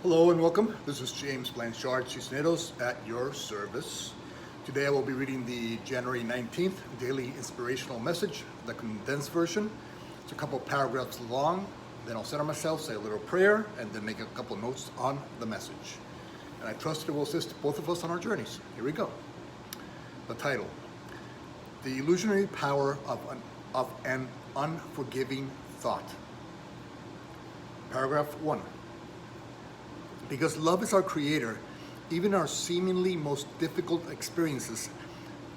Hello and welcome. This is James Blanchard Cisneros at your service. Today I will be reading the January 19th Daily Inspirational Message, the condensed version. It's a couple paragraphs long. Then I'll center myself, say a little prayer, and then make a couple notes on the message. And I trust it will assist both of us on our journeys. Here we go. The title: The Illusionary Power of an Unforgiving Thought. Paragraph 1. Because love is our creator, even our seemingly most difficult experiences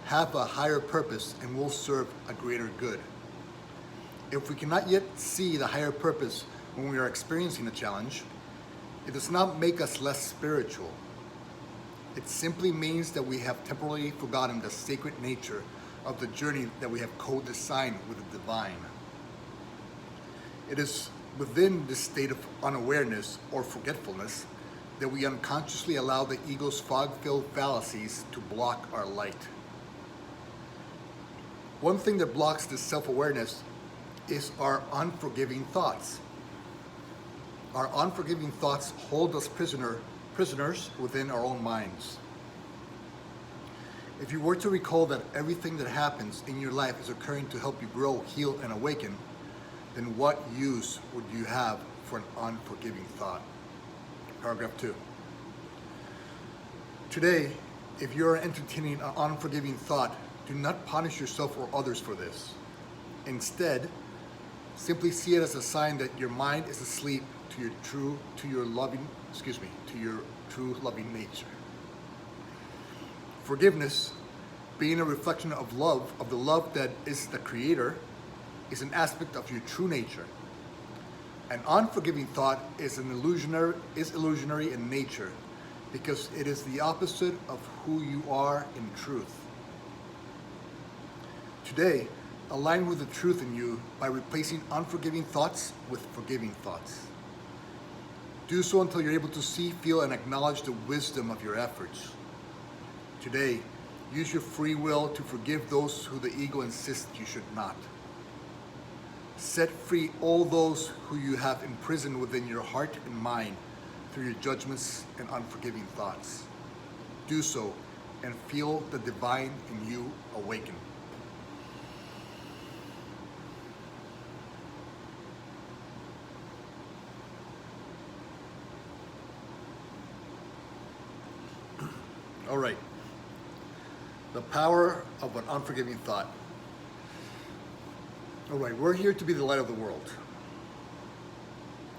have a higher purpose and will serve a greater good. If we cannot yet see the higher purpose when we are experiencing a challenge, it does not make us less spiritual. It simply means that we have temporarily forgotten the sacred nature of the journey that we have co-designed with the divine. It is within this state of unawareness or forgetfulness that we unconsciously allow the ego's fog-filled fallacies to block our light. One thing that blocks this self-awareness is our unforgiving thoughts. Our unforgiving thoughts hold us prisoners within our own minds. If you were to recall that everything that happens in your life is occurring to help you grow, heal, and awaken, then what use would you have for an unforgiving thought? Paragraph 2. Today, if you are entertaining an unforgiving thought, do not punish yourself or others for this. Instead, simply see it as a sign that your mind is asleep to your true loving nature. Forgiveness, being a reflection of love, of the love that is the creator, is an aspect of your true nature. An unforgiving thought is illusionary in nature because it is the opposite of who you are in truth. Today, align with the truth in you by replacing unforgiving thoughts with forgiving thoughts. Do so until you're able to see, feel, and acknowledge the wisdom of your efforts. Today, use your free will to forgive those who the ego insists you should not. Set free all those who you have imprisoned within your heart and mind through your judgments and unforgiving thoughts. Do so and feel the divine in you awaken. All right. The power of an unforgiving thought. All right, we're here to be the light of the world.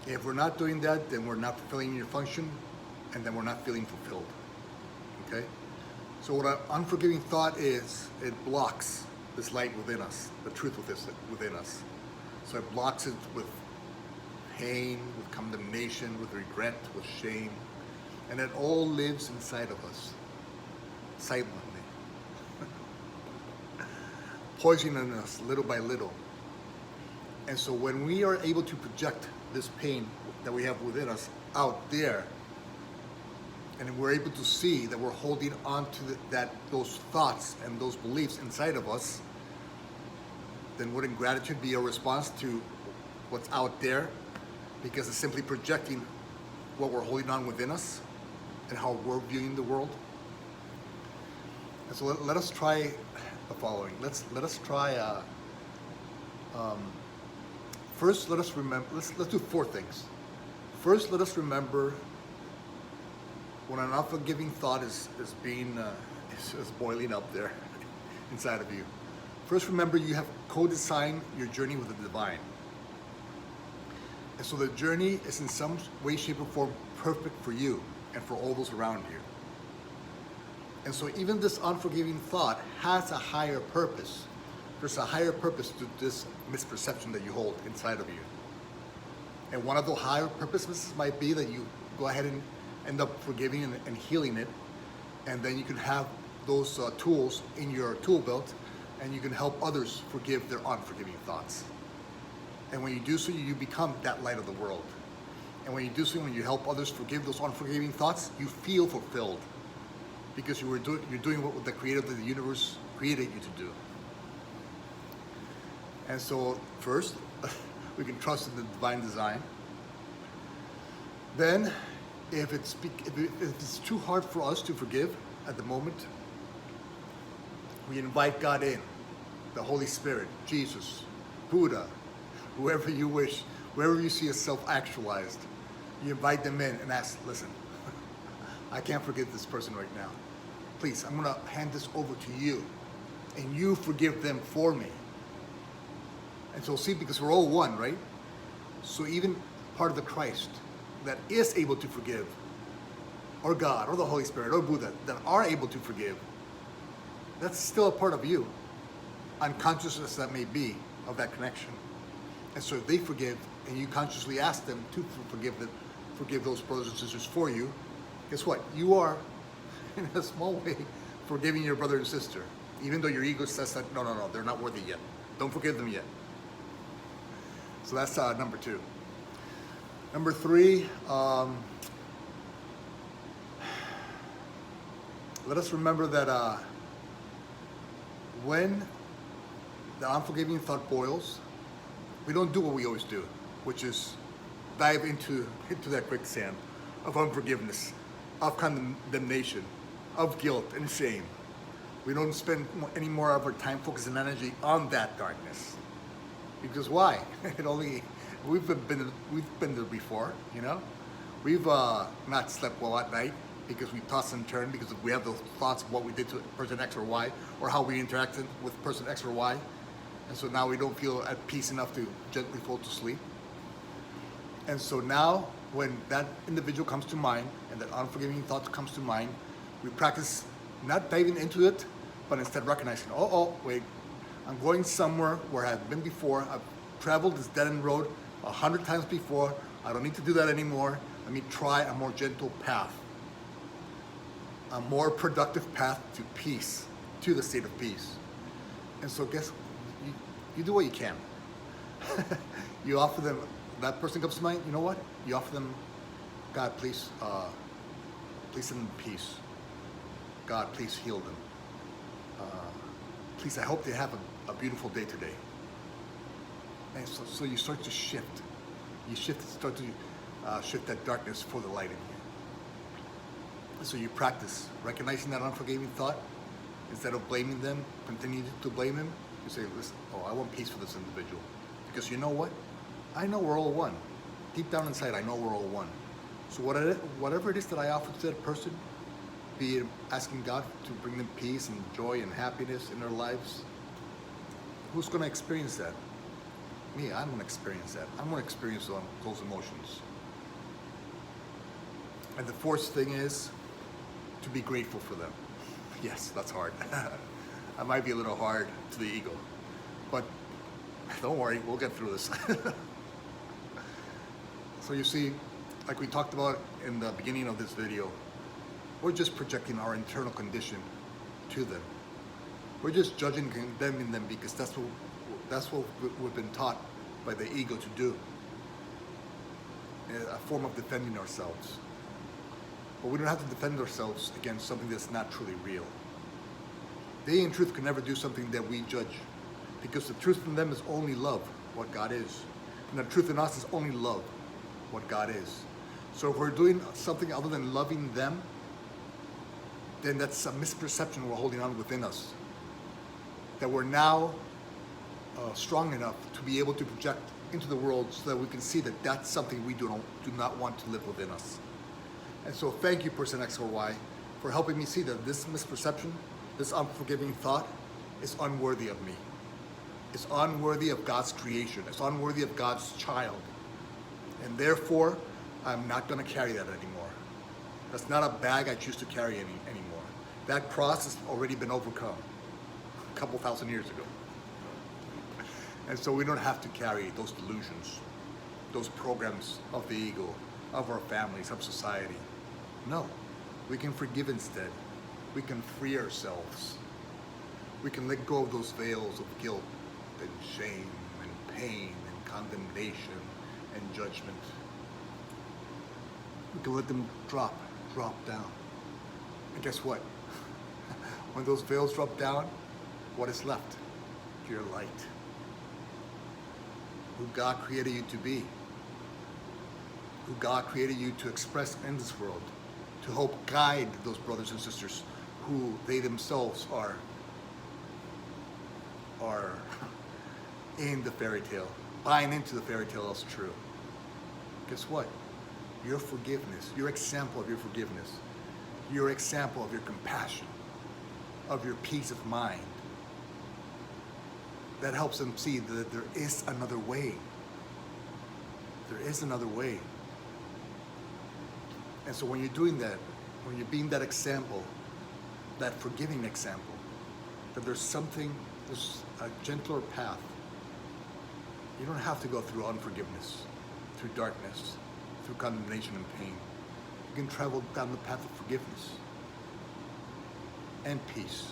If we're not doing that, then we're not fulfilling your function, and then we're not feeling fulfilled. Okay? So what an unforgiving thought is, it blocks this light within us, the truth within us. So it blocks it with pain, with condemnation, with regret, with shame, and it all lives inside of us, silently, poisoning us little by little. And so when we are able to project this pain that we have within us out there, and we're able to see that we're holding on to those thoughts and those beliefs inside of us, then wouldn't gratitude be a response to what's out there? Because it's simply projecting what we're holding on within us and how we're viewing the world. And so let us try the following. Let us try. First, let us remember. Let's do four things. First, let us remember when an unforgiving thought is boiling up there inside of you. First, remember you have co-designed your journey with the divine, and so the journey is in some way, shape, or form perfect for you and for all those around you. And so, even this unforgiving thought has a higher purpose. There's a higher purpose to this misperception that you hold inside of you. And one of the higher purposes might be that you go ahead and end up forgiving and healing it. And then you can have those tools in your tool belt, and you can help others forgive their unforgiving thoughts. And when you do so, you become that light of the world. And when you do so, when you help others forgive those unforgiving thoughts, you feel fulfilled because you're doing what the creator of the universe created you to do. And so first, we can trust in the divine design. Then If it's too hard for us to forgive at the moment, we invite God in, the Holy Spirit, Jesus, Buddha, whoever you wish, wherever you see yourself actualized, you invite them in and ask, listen, I can't forgive this person right now. Please, I'm gonna hand this over to you, and you forgive them for me. And so see, because we're all one, right? So even part of the Christ that is able to forgive, or God, or the Holy Spirit, or Buddha, that are able to forgive, that's still a part of you, unconsciousness that may be, of that connection. And so if they forgive, and you consciously ask them to forgive those brothers and sisters for you, guess what? You are, in a small way, forgiving your brother and sister, even though your ego says that, no, they're not worthy yet. Don't forgive them yet. So that's number 2. Number 3, let us remember that when the unforgiving thought boils, we don't do what we always do, which is dive into that quicksand of unforgiveness, of condemnation, of guilt and shame. We don't spend any more of our time, focus, and energy on that darkness. Because why? We've been there before, you know. We've not slept well at night because we toss and turn because we have those thoughts of what we did to person X or Y, or how we interacted with person X or Y, and so now we don't feel at peace enough to gently fall to sleep. And so now, when that individual comes to mind and that unforgiving thought comes to mind, we practice not diving into it, but instead recognizing, wait, I'm going somewhere where I've been before. I've traveled this dead-end road 100 times before. I don't need to do that anymore. Let me try a more gentle path, a more productive path to peace, to the state of peace. And so you do what you can. You offer them, that person comes to mind, you know what? You offer them, God, please send them peace. God, please heal them. Please, I hope they have a beautiful day today. And so you start to shift. You start to shift that darkness for the light in you. And so you practice recognizing that unforgiving thought. Instead of blaming them, continue to blame them. You say, listen, I want peace for this individual. Because you know what? I know we're all one. Deep down inside, I know we're all one. So whatever it is that I offer to that person, be it asking God to bring them peace and joy and happiness in their lives, who's going to experience that? Me, I'm going to experience that. I'm going to experience those emotions. And the 4th thing is to be grateful for them. Yes, that's hard. I might be a little hard to the ego, but don't worry, we'll get through this. So you see, like we talked about in the beginning of this video, we're just projecting our internal condition to them. We're just judging and condemning them because that's what we've been taught by the ego to do. A form of defending ourselves. But we don't have to defend ourselves against something that's not truly real. They in truth can never do something that we judge, because the truth in them is only love, what God is. And the truth in us is only love, what God is. So if we're doing something other than loving them, then that's a misperception we're holding on within us. That we're now strong enough to be able to project into the world so that we can see that that's something we do not want to live within us. And so thank you, person X or Y, for helping me see that this misperception, this unforgiving thought, is unworthy of me. It's unworthy of God's creation. It's unworthy of God's child. And therefore, I'm not going to carry that anymore. That's not a bag I choose to carry anymore. That cross has already been overcome a couple thousand years ago. And so we don't have to carry those delusions, those programs of the ego, of our families, of society. No, we can forgive instead. We can free ourselves. We can let go of those veils of guilt and shame and pain and condemnation and judgment. We can let them drop down. And guess what? When those veils drop down, what is left? Your light. Who God created you to be. who God created you to express in this world, to help guide those brothers and sisters who they themselves are in the fairy tale, buying into the fairy tale as true. Guess what? Your forgiveness, your example of your forgiveness, your example of your compassion, of your peace of mind, that helps them see that there is another way. There is another way. And so when you're doing that, when you're being that example, that forgiving example, that there's a gentler path. You don't have to go through unforgiveness, through darkness, through condemnation and pain. You can travel down the path of forgiveness and peace,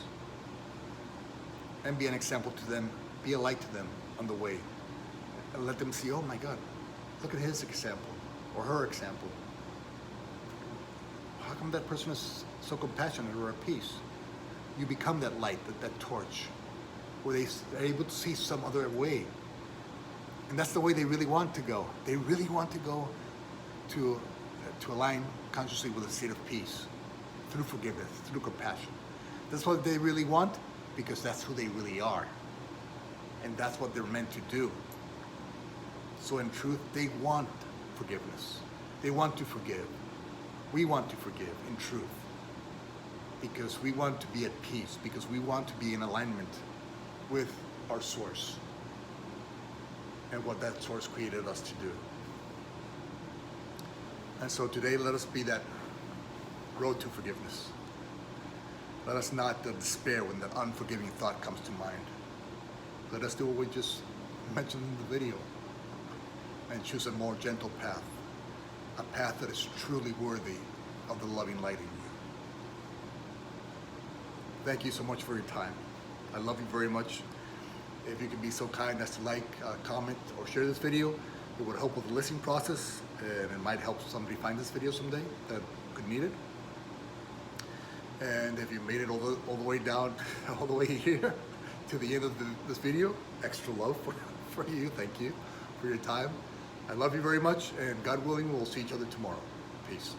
and be an example to them, be a light to them on the way, and let them see, oh my God, look at his example or her example. How come that person is so compassionate or at peace? You become that light, that torch, where they're able to see some other way. And that's the way they really want to go. They really want to go to align consciously with a state of peace, through forgiveness, through compassion. That's what they really want, because that's who they really are. And that's what they're meant to do. So in truth, they want forgiveness. They want to forgive. We want to forgive in truth, because we want to be at peace, because we want to be in alignment with our source and what that source created us to do. And so today, let us be that road to forgiveness. Let us not despair when that unforgiving thought comes to mind. Let us do what we just mentioned in the video and choose a more gentle path, a path that is truly worthy of the loving light in you. Thank you so much for your time. I love you very much. If you could be so kind as to like, comment, or share this video, it would help with the listening process, and it might help somebody find this video someday that could need it. And if you made it all the way down, all the way here to the end of this video, extra love for you. Thank you for your time. I love you very much, and God willing, we'll see each other tomorrow. Peace.